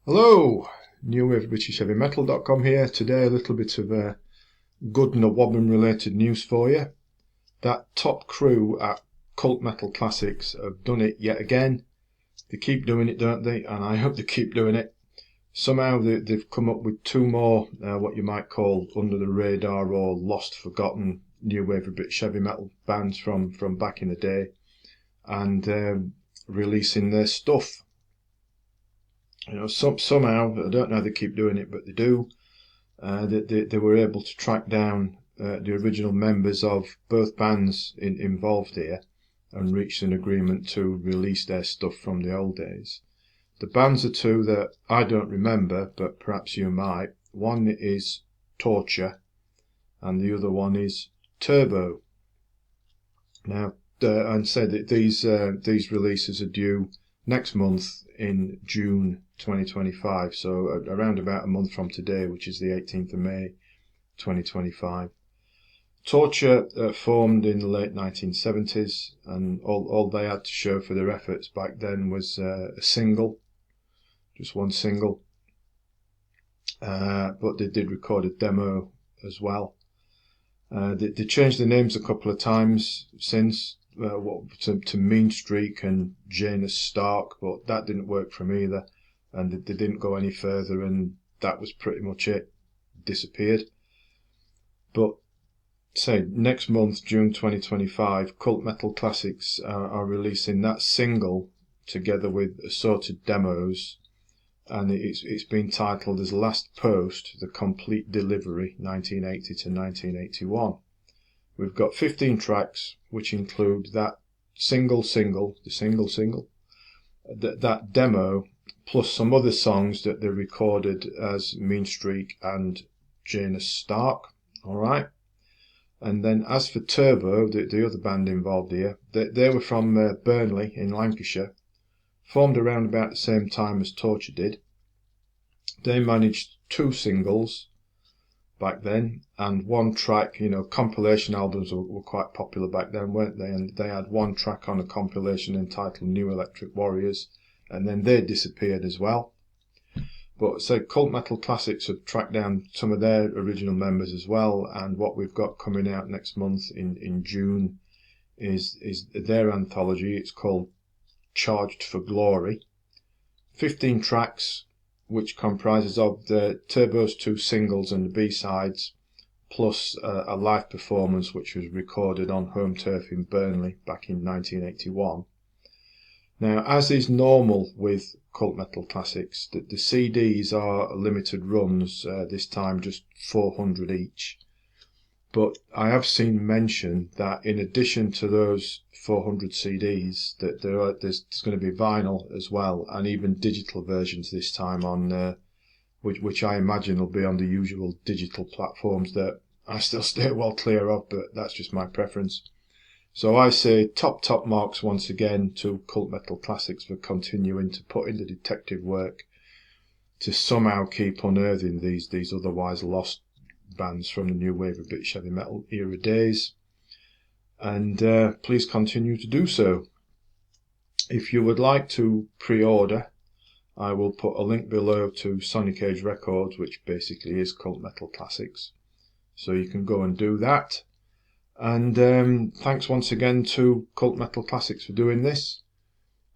Hello, NWOBHM here. Today a little bit of good NWOBHM related news for you. That top crew at Cult Metal Classics have done it yet again. They keep doing it, don't they? And I hope they keep doing it. Somehow they've come up with two more what you might call under the radar or lost, forgotten new wave of British heavy metal bands from back in the day, and releasing their stuff. You know, somehow, I don't know how they keep doing it, but they do. They were able to track down the original members of both bands involved here and reach an agreement to release their stuff from the old days. The bands are two that I don't remember, but perhaps you might. One is Torture, and the other one is Turbo. Now, and say that these releases are due next month in June 2025, so around about a month from today, which is the 18th of May 2025. Torture formed in the late 1970s, and all they had to show for their efforts back then was a single, just one single, but they did record a demo as well. They changed the names a couple of times since, to Mean Streak and Janus Stark, but that didn't work for them either, and they didn't go any further, and that was pretty much it. Disappeared. But say next month, June 2025, Cult Metal Classics are releasing that single together with assorted demos, and it's been titled as Last Post, The Complete Delivery 1980 to 1981. We've got 15 tracks, which include that that demo, plus some other songs that they recorded as Mean Streak and Janus Stark. Alright. And then as for Turbo, the other band involved here, they were from Burnley in Lancashire, formed around about the same time as Torture did. They managed 2 singles back then and 1 track. You know, compilation albums were quite popular back then, weren't they? And they had 1 track on a compilation entitled New Electric Warriors, and then they disappeared as well. But so Cult Metal Classics have tracked down some of their original members as well, and what we've got coming out next month in June is their anthology. It's called Charged for Glory. 15 tracks, which comprises of the Turbo's 2 singles and the B-sides, plus a live performance which was recorded on home turf in Burnley back in 1981. Now, as is normal with Cult Metal Classics, the CDs are limited runs, this time just 400 each. But I have seen mention that in addition to those 400 CDs, that there's going to be vinyl as well, and even digital versions this time on, which I imagine will be on the usual digital platforms that I still stay well clear of, but that's just my preference. So I say top marks once again to Cult Metal Classics for continuing to put in the detective work to somehow keep unearthing these otherwise lost bands from the new wave of British heavy metal era days, and please continue to do so. If you would like to pre-order, I will put a link below to Sonic Age Records, which basically is Cult Metal Classics, so you can go and do that. And thanks once again to Cult Metal Classics for doing this.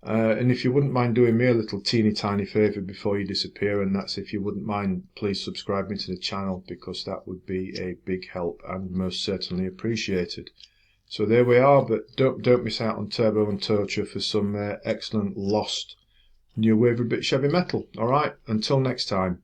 And if you wouldn't mind doing me a little teeny tiny favour before you disappear, and that's if you wouldn't mind please subscribing to the channel, because that would be a big help and most certainly appreciated. So there we are, but don't miss out on Turbo and Torture for some excellent lost new wave of British heavy metal. Alright, until next time.